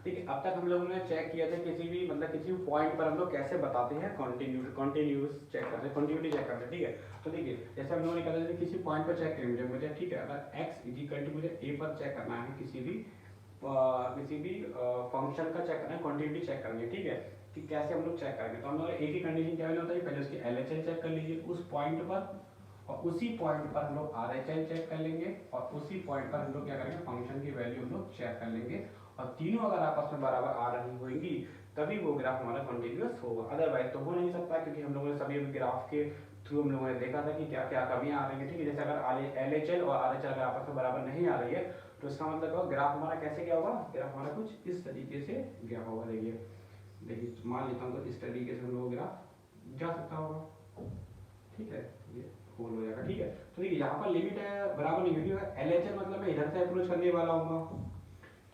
ठीक है, अब तक हम लोगों ने चेक किया था किसी भी मतलब किसी भी पॉइंट पर हम लोग कैसे बताते हैं कंटिन्यूस चेक करते हैं, कंटिन्यूटी चेक करते हैं। ठीक है, तो देखिए जैसे हम लोगों ने कहा था किसी पॉइंट पर चेक करेंगे मुझे, ठीक है, अगर x इक्वल टू मुझे a पर चेक करना है किसी भी फंक्शन का चेक करना है, कंटिन्यूटी चेक करनी है। ठीक है, कि कैसे हम लोग चेक करेंगे, तो हम लोग एक ही कंडीशन क्या होता है, पहले उसकी LHL चेक कर लीजिए उस पॉइंट पर, और उसी पॉइंट पर हम लोग RHL चेक कर लेंगे, और उसी पॉइंट पर हम लोग क्या करेंगे, फंक्शन की वैल्यू हम लोग चेक कर लेंगे, और तीनों अगर आपस में बराबर आ रही होंगी तभी वो ग्राफ हमारा कंटिन्यूअस होगा, अदरवाइज तो हो नहीं सकता, क्योंकि हम लोगों ने सभी ग्राफ के थ्रू हम लोगों ने देखा था कि क्या क्या कमियां आ रही है। ठीक है, जैसे अगर LHL और RHL अगर आपस में बराबर नहीं आ रही है तो इसका मतलब होगा ग्राफ हमारा कैसे गया होगा, ग्राफ हमारा कुछ इस तरीके से गया होगा। देखिए देखिए मान लेता हूँ तो इस तरीके से हम लोग ग्राफ जा सकता होगा। ठीक है, ये होल हो जाएगा। ठीक है, तो देखिए यहाँ पर लिमिट है बराबर नहीं होगी, LHL मतलब मैं इधर से अप्रोच करने वाला हूँ,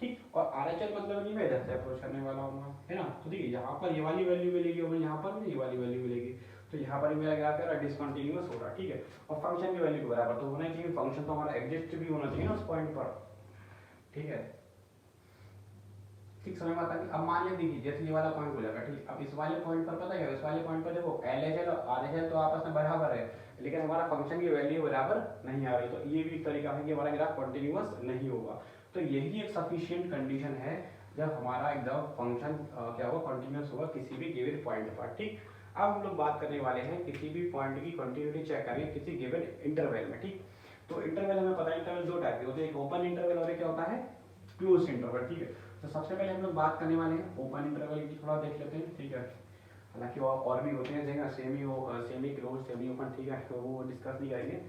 ठीक, और RHL मतलब नहीं मैं इधर से अप्रोच करने वाला हूँ, है ना। तो देखिए यहाँ पर ये वाली वैल्यू मिलेगी और यहाँ पर भी ये वाली वैल्यू मिलेगी, तो यहाँ पर मेरा ग्राफ क्या डिसकंटिन्यूअस हो रहा है। ठीक है, और फंक्शन की वैल्यू के बराबर तो होना चाहिए, फंक्शन तो हमारा एग्जिस्ट भी होना चाहिए ना उस पॉइंट पर। ठीक है, ठीक समझ में आता है। अब मान लिया देखिए जैसे ये वाला पॉइंट हो जाएगा, ठीक, अब इस वाले पॉइंट पर पता है, इस वाले पॉइंट पर देखो LHL और RHL तो आपस में बराबर है, लेकिन हमारा फंक्शन की वैल्यू बराबर नहीं आ रही, तो ये भी एक तरीका है कि हमारा ग्राफ कंटिन्यूअस नहीं होगा। तो यही एक सफिशिएंट कंडीशन है जब हमारा एकदम फंक्शन क्या होगा, कंटिन्यूअस होगा किसी भी गिवन पॉइंट पर। ठीक, अब हम लोग बात करने वाले हैं किसी भी पॉइंट की कंटिन्यूटी चेक करेंगे किसी गिवन इंटरवल में। ठीक, तो इंटरवल हमें पता है इंटरवल दो टाइप के होते हैं, एक ओपन इंटरवल और एक क्या होता है, क्लोज इंटरवल। ठीक है, तो सबसे पहले हम लोग बात करने वाले हैं ओपन इंटरवल की, थोड़ा देख लेते हैं। ठीक है, हालांकि और भी होते हैं जगह सेमी क्लोज सेमी ओपन, ठीक है, तो वो डिस्कस नहीं करेंगे।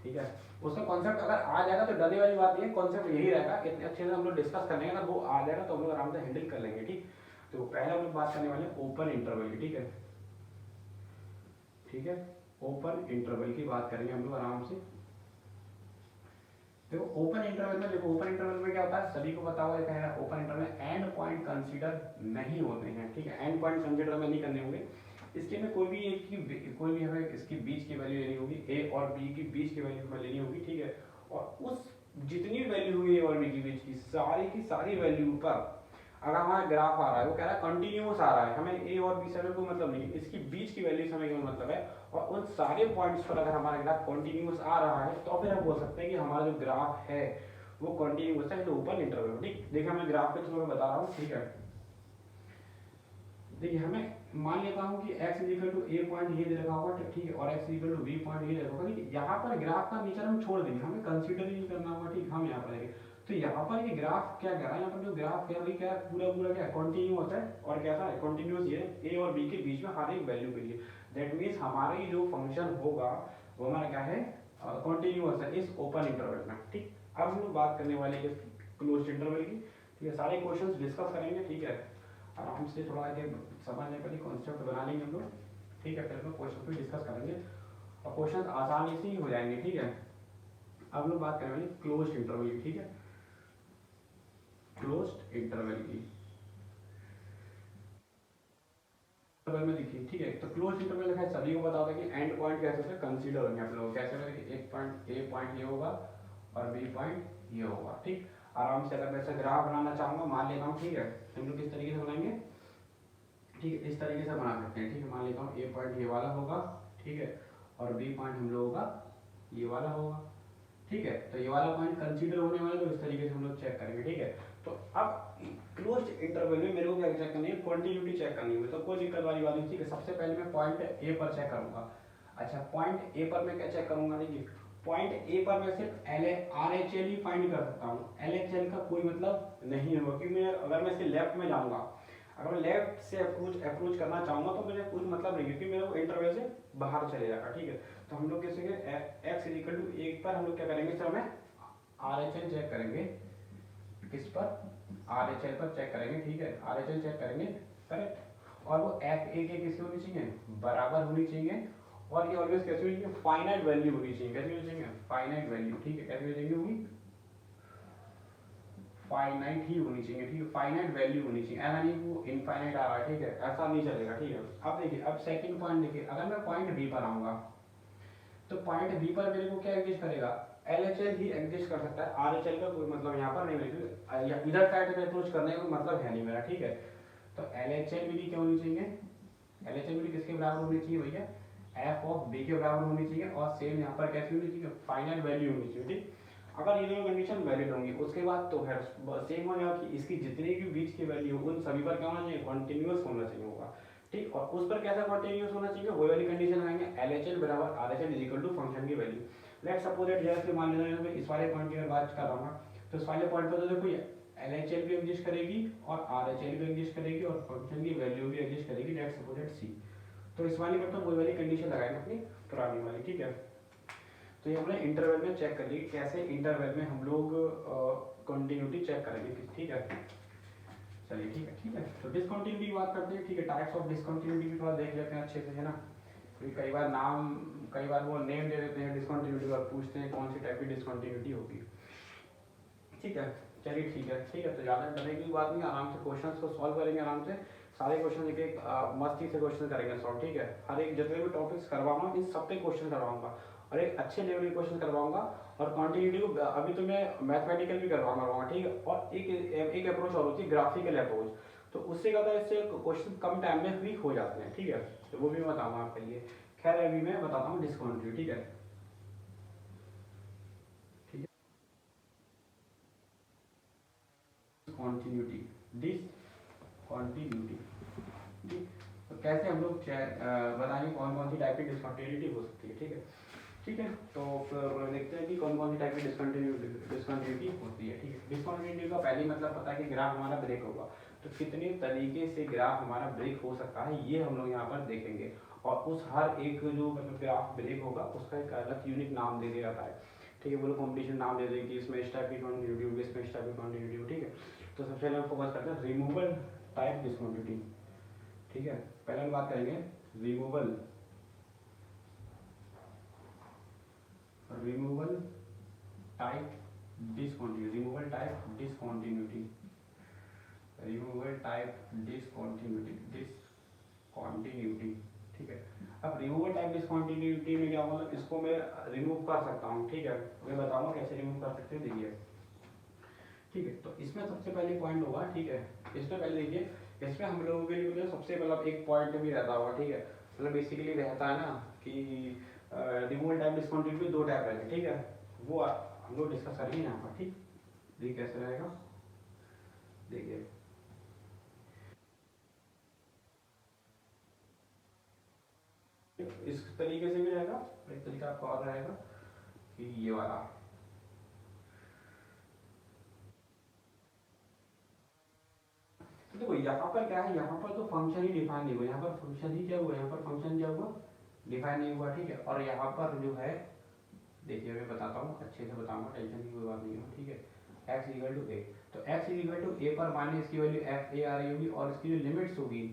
ठीक है, उसका कॉन्सेप्ट अगर आ जाएगा तो डरने वाली बात नहीं है, कॉन्सेप्ट यही रहेगा, इतने अच्छे से हम लोग डिस्कस कर लेंगे, अगर वो आ जाएगा तो हम लोग आराम से हैंडल कर लेंगे। ठीक, तो पहले हम लोग बात करने वाले हैं ओपन इंटरवल की। ठीक है, ठीक है, ओपन इंटरवल की बात करेंगे हम लोग आराम से। देखो ओपन इंटरवल में, देखो ओपन इंटरवल में क्या होता है, सभी को पता होगा क्या है, ओपन इंटरवल में एंड पॉइंट कंसीडर नहीं होते हैं। ठीक है, एंड पॉइंट कंसीडर में नहीं करने होंगे, इसके में कोई भी एक की कोई भी हमें इसकी बीच की वैल्यू लेनी होगी, ए और बी की बीच की वैल्यू हमें लेनी होगी। ठीक है, और उस जितनी वैल्यू हुई ए और बी की बीच की सारी वैल्यू पर अगर हमारा ग्राफ आ रहा है, वो कह रहा है कंटिन्यूअस आ रहा है, हमें ए और बी से कोई मतलब नहीं है, इसकी बीच की वैल्यू से हमें क्या मतलब है, और उन सारे पॉइंट्स पर अगर हमारा ग्राफ कंटिन्यूअस आ रहा है तो फिर हम बोल सकते हैं कि हमारा जो ग्राफ है वो कंटिन्यूअस है, तो ओपन इंटरवल। ठीक, देखिए मैं ग्राफ के थ्रू में बता रहा हूँ। ठीक है, देखिए हमें मान लेता हूँ कि x equal to A point ये दे रखा होगा, ठीक है, और x equal to B point ये दे रखा होगा। ठीक, यहाँ पर ग्राफ का नेचर हम छोड़ देंगे, हमें कंसीडर ही नहीं करना होगा। ठीक, हम यहाँ पर आएंगे तो यहाँ पर ये ग्राफ क्या कह रहा है, यहाँ पर जो ग्राफ है क्या है, पूरा पूरा क्या कंटिन्यूअस है, और कैसा है कंटिन्यूअस, ये ए और बी के बीच में हर एक वैल्यू के लिए, दैट मीन्स हमारा ये जो फंक्शन होगा वो हमारा क्या है, कंटिन्यूअस है इस ओपन इंटरवल में। ठीक, अब हम लोग बात करने वाले हैं क्लोज्ड इंटरवल की। ठीक है, सारे क्वेश्चंस डिस्कस करेंगे। ठीक है, आराम से थोड़ा आगे समझने के लिए कॉन्सेप्ट बना लेंगे हम लोग। ठीक है, फिर हम लोग क्वेश्चन पे डिस्कस करेंगे और क्वेश्चन आसानी से ही हो जाएंगे। ठीक है, अब हम लोग बात करेंगे क्लोज्ड इंटरवल की। ठीक है, क्लोज्ड इंटरवल की इंटरवल में देखिए, ठीक है, तो क्लोज इंटरवल है सभी को पता होगा कि एंड पॉइंट कैसे से कंसीडर होंगे आप लोग, कैसे होगा कि एक पॉइंट ए पॉइंट ये होगा और बी पॉइंट ये होगा। ठीक, आराम से अगर मैं ऐसा ग्राफ बनाना चाहूंगा, मान लेता हूँ, ठीक है, हम लोग किस तरीके से बनाएंगे, ठीक है, इस तरीके से बना सकते हैं। ठीक है, मान लेता हूँ ए पॉइंट ये वाला होगा, ठीक है, और बी पॉइंट हम लोगों का ये वाला होगा। ठीक है, तो ये वाला पॉइंट कंसीडर होने वाला, तो इस तरीके से हम लोग चेक करेंगे। ठीक है, तो अब क्लोज्ड इंटरवल में मेरे को क्या चेक करनी है, कंटिन्यूटी चेक करनी है, तो कोई दिक्कत वाली बात नहीं। ठीक है, सबसे पहले मैं पॉइंट ए पर चेक करूंगा। अच्छा, पॉइंट ए पर मैं क्या चेक करूंगा, देखिए पॉइंट ए पर मैं सिर्फ RHL ही फाइंड कर सकता हूँ, LHL का कोई मतलब नहीं होगा, क्योंकि मैं अगर मैं इसके लेफ्ट में जाऊंगा, अगर मैं लेफ्ट से अप्रोच करना चाहूंगा तो मुझे कुछ मतलब नहीं है, क्योंकि मेरे को इंटरवल से बाहर चले जाएगा। ठीक है, तो हम लोग कैसे x इक्वल टू 1 पर हम लोग क्या करेंगे, सर हमें RHL चेक करेंगे, किस पर, RHL पर चेक करेंगे। ठीक है, RHL चेक करेंगे, करेक्ट, और वो FA के किसकी होनी चाहिए, बराबर होनी चाहिए, और ये ऑलवेज कैसे होनी चाहिए, फाइनाइट वैल्यू होनी चाहिए, कैसे होनी चाहिए, फाइनाइट वैल्यू। ठीक है, कैसे होनी चाहिए, फाइनाइट ही होनी चाहिए। ठीक है, फाइनाइट वैल्यू होनी चाहिए, ऐसा नहीं वो इनफाइनाइट आ रहा है। ठीक है, ऐसा नहीं चलेगा। ठीक है, अब देखिए, अब सेकंड पॉइंट देखिए, अगर मैं पॉइंट बी पर आऊंगा तो पॉइंट बी पर मेरे को क्या एग्जिस्ट करेगा, LHL ही एग्जिस्ट कर सकता है, RHL का कोई मतलब यहाँ पर नहीं मिलेगा, इधर साइड में अप्रोच करने का कोई मतलब है नहीं मेरा, ठीक है। तो LHL विधि क्या होनी चाहिए, LHL विधि किसके बराबर होनी चाहिए भैया, f ऑफ b के बराबर होनी चाहिए, और सेम यहाँ पर कैसी होनी चाहिए, फाइनल वैल्यू होनी चाहिए, ठीक। अगर ये दोनों कंडीशन वैलिड होंगी उसके बाद तो फिर सेम हो जाएगा कि इसकी जितनी भी बीच की वैल्यू उन सभी पर क्या होना चाहिए, कॉन्टिन्यूअस होना चाहिए होगा, ठीक। और उस पर कैसा कॉन्टिन्यूअस होना चाहिए, वही वाली कंडीशन लगाएंगे, LHL बराबर RHL is equal to function की वैल्यू। लेट्स सपोज दैट जैसे मान लेना मैं इस वाले पॉइंट की अगर बात कर रहा हूं, तो इस वाले पॉइंट पर तो देखो LHL भी एग्जिस्ट करेगी और RHL भी एग्जिस्ट करेगी और फंक्शन की वैल्यू भी एग्जिस्ट करेगी, लेट्स सपोज दैट C। तो इस वाली पर तो वही वाली कंडीशन लगाएंगे अपनी पुरानी वाली, ठीक है। तो ये हमने इंटरवल में चेक कर ली, कैसे इंटरवल में हम लोग कंटिन्यूटी चेक करेंगे, ठीक है। चलिए ठीक है। तो डिसकंटिन्यूटी की बात करते हैं, ठीक है। टाइप्स ऑफ डिसकंटिन्यूटी भी थोड़ा देख लेते हैं अच्छे से, है ना। क्योंकि कई बार वो नेम दे देते हैं डिसकंटिन्यूटी और पूछते हैं कौन सी टाइप की डिसकंटिन्यूटी होगी, ठीक है। चलिए ठीक है। तो ज़्यादा डरने की बात नहीं, आराम से क्वेश्चंस को सॉल्व करेंगे, आराम से सारे क्वेश्चन एक एक मस्ती से क्वेश्चन करेंगे सॉल्व, ठीक है। हर एक जितने भी टॉपिक्स करवाऊंगा इन सब पे क्वेश्चन करवाऊंगा और एक अच्छे लेवल के क्वेश्चन करवाऊंगा। और कंटिन्यूटी को अभी तो मैं मैथमेटिकल भी करवाऊंगा, ठीक है। और एक अप्रोच और होती है ग्राफिकल अप्रोच, तो उससे क्या होता है, इससे क्वेश्चन कम टाइम में भी हो जाते हैं, ठीक है। तो वो भी मैं बताऊंगा आपके लिए। खैर अभी मैं बताता हूँ डिसकंटिन्यूटी, ठीक है। कॉन्टिन्यूटी, डिसकंटिन्यूटी, ठीक। तो कैसे हम लोग बताएंगे कौन कौन सी टाइप की डिसकंटिन्यूटी हो सकती है, ठीक है। तो फिर देखते हैं कि कौन कौन सी टाइप की डिसकंटिन्यूटी होती है, ठीक है। डिसकंटिन्यूटी का पहले मतलब पता है कि ग्राफ हमारा ब्रेक होगा, तो कितने तरीके से ग्राफ हमारा ब्रेक हो सकता है ये हम लोग यहाँ पर देखेंगे। और उस हर एक जो मतलब ग्राफ ब्रेक होगा उसका एक अलग यूनिक नाम दे दिया जाता है, ठीक है। वो लोग कॉम्पिटिशन नाम दे देंगे कि इसमें इस टाइप की कंटिन्यूटी होगी, इसमें इस टाइप की कंटिन्यूटी होगी, ठीक है। तो सबसे पहले हम फोकस करते हैं रिमूवल टाइप डिसकंटिन्यूटी, ठीक है। पहले हम बात करेंगे रिमूवल टाइप डिसकंटिन्यूटी, ठीक है। अब रिमूवल टाइप डिसकंटिन्यूटी में क्या मतलब, इसको मैं रिमूव कर सकता हूँ, ठीक है। मैं बताऊंगा कैसे रिमूव कर सकते हैं, देखिए, ठीक है। तो इसमें सबसे पहले पॉइंट होगा, ठीक है। इसमें पहले देखिए, इसमें हम लोगों के लिए सबसे मतलब एक पॉइंट भी रहता होगा, ठीक है। मतलब बेसिकली रहता है ना कि रिमूवल टाइप डिसकंटिन्यूटी दो टाइप रहते हैं, ठीक है। वो हम लोग डिस्कस करेंगे यहाँ पर, ठीक। देखिए कैसे रहेगा, देखिए इस तरीके से भी रहेगा, एक तरीका आपका और रहेगा कि ये वाला, तो देखो यहाँ पर क्या है, यहाँ पर तो फंक्शन ही डिफाइन नहीं हुआ, यहाँ पर फंक्शन ही क्या हुआ, यहाँ पर फंक्शन क्या हुआ, डिफाइन नहीं हुआ, ठीक है। और यहाँ पर जो है देखिए मैं बताता हूँ, अच्छे से बताऊंगा, टेंशन की कोई बात नहीं है, ठीक है। x इक्वल टू ए, तो x इक्वल टू ए पर माने इसकी वैल्यू एफ ए आ रही होगी और इसकी जो लिमिट्स होगी,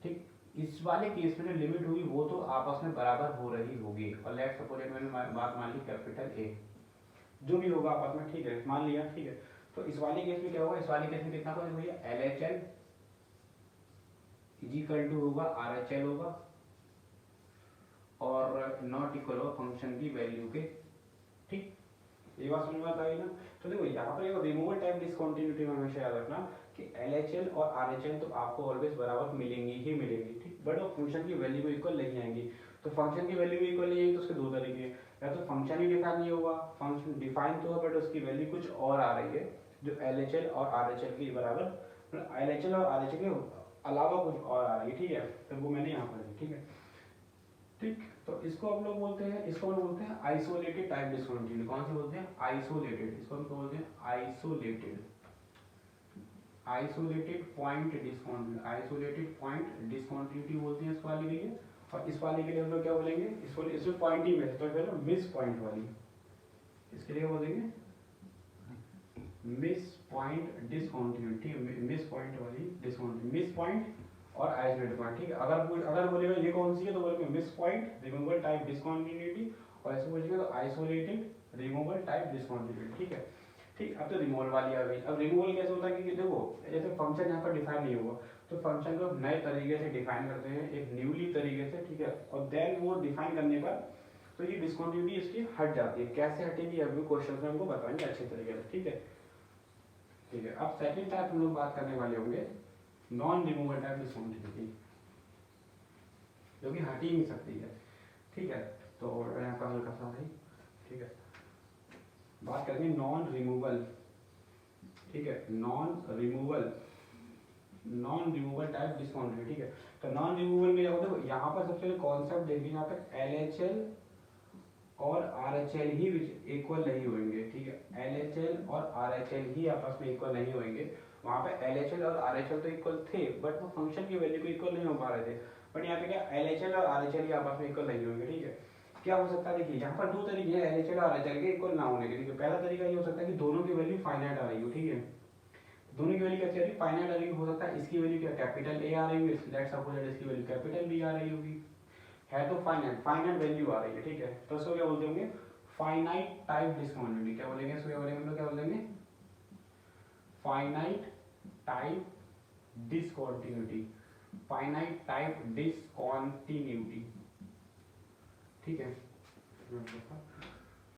ठीक। इस वाले केस में जो लिमिट होगी वो तो आपस में बराबर हो रही होगी। और लेट्स सपोज मैंने बात मान ली कैपिटल ए, जो भी होगा आपस में, ठीक है, मान लिया, ठीक है। तो इस वाले केस में क्या होगा, इस वाले केस में कितना होगा भैया, L H L is equal to होगा आर एच एल होगा और नॉट इक्वल होगा फंक्शन की वैल्यू के, ठीक। ये बात समझ में आई ना। तो देखो यहाँ पर एक रिमूवल टाइप डिसकंटिन्यूटी में हमेशा याद रखना कि LHL और RHL तो आपको ऑलवेज बराबर मिलेंगी ही मिलेंगी, ठीक। बट वो फंक्शन की वैल्यू को इक्वल नहीं आएंगी। तो फंक्शन की वैल्यू इक्वल नहीं आएगी तो उसके दो तरीके, या तो फंक्शन ही डिफाइन नहीं होगा, फंक्शन डिफाइन तो है बट उसकी वैल्यू कुछ और आ रही है जो LHL और RHL के बराबर, मतलब LHL और RHL के अलावा कुछ और आ रही है, ठीक है। तो वो मैंने यहाँ पर, ठीक है, ठीक। तो इसको हम लोग बोलते हैं, इसको हम बोलते हैं आइसोलेटेड टाइप डिसकंटिन्यूटी। कौन सी बोलते हैं, आइसोलेटेड, इसको हम बोलते हैं isolated point discontinuity, isolated point discontinuity बोलते हैं इस वाले के लिए। और इस वाले के लिए हम लोग क्या बोलेंगे, इसमें पॉइंट ही में तो फिर मिस पॉइंट वाली, इसके लिए बोलेंगे miss point discontinuity, miss point वाली डिसकंटिन्यूटी, मिस पॉइंट और आइसोलेटेड पॉइंट, ठीक है। अगर बोलेगा ये कौन सी है तो बोलेंगे miss point removal type discontinuity, और ऐसे बोलिएगा तो आइसोलेटेड रिमूवल टाइप डिसकंटिन्यूटी, ठीक है, ठीक। अब तो रिमूवल वाली आ गई। अब रिमूवल कैसे होता है कि देखो जैसे फंक्शन यहाँ पर डिफाइन नहीं हुआ तो फंक्शन को नए तरीके से डिफाइन करते हैं, एक न्यूली तरीके से, ठीक है। और देन वो डिफाइन करने पर तो ये डिसकंटिन्यूटी इसकी हट जाती है। कैसे हटेगी अभी क्वेश्चन में हमको बताएंगे अच्छे तरीके से, ठीक है। ठीक है, अब सेकंड टाइप हम लोग बात करने वाले होंगे नॉन रिमूवल टाइप डिसकंटिन्यूटी, जो कि हट ही नहीं सकती है, ठीक है। तो यहाँ पर हल्का सा है, ठीक है, बात करेंगे नॉन रिमूवल, ठीक है, नॉन रिमूवल टाइप डिसकंटिन्यूटी, ठीक है। तो नॉन रिमूवल में क्या होता है, यहाँ पर सबसे कॉन्सेप्ट देखिए, यहाँ पे LHL और RHL ही इक्वल नहीं होंगे, ठीक है। LHL और RHL ही आपस में इक्वल नहीं होंगे। वहाँ पे LHL और RHL तो इक्वल थे, बट वो फंक्शन की वैल्यू को इक्वल नहीं हो पा रहे थे। बट यहाँ पे क्या LHL और RHL ही आपस में इक्वल नहीं होंगे, ठीक है। क्या हो सकता है, देखिए यहाँ पर दो तरीके हैं LHL और RHL के इक्वल ना होने के, ठीक है। पहला तरीका ये हो सकता है कि दोनों की वैल्यू फाइनाइट आ रही हो, ठीक है। दोनों की वैल्यू कैसी आ रही है, फाइनाइट आ रही हो सकता है इसकी वैल्यू क्या कैपिटल A आ रही होगी, लेट्स सपोज दैट इसकी वैल्यू कैपिटल B आ रही होगी, है तो फाइनाइट वैल्यू आ रही है, ठीक है। तो इसको क्या बोलते होंगे, फाइनाइट टाइप डिसकंटिन्यूटी। क्या बोलेंगे इसको, क्या बोलेंगे हम लोग, क्या बोलेंगे, finite type discontinuity, finite type discontinuity, ठीक है।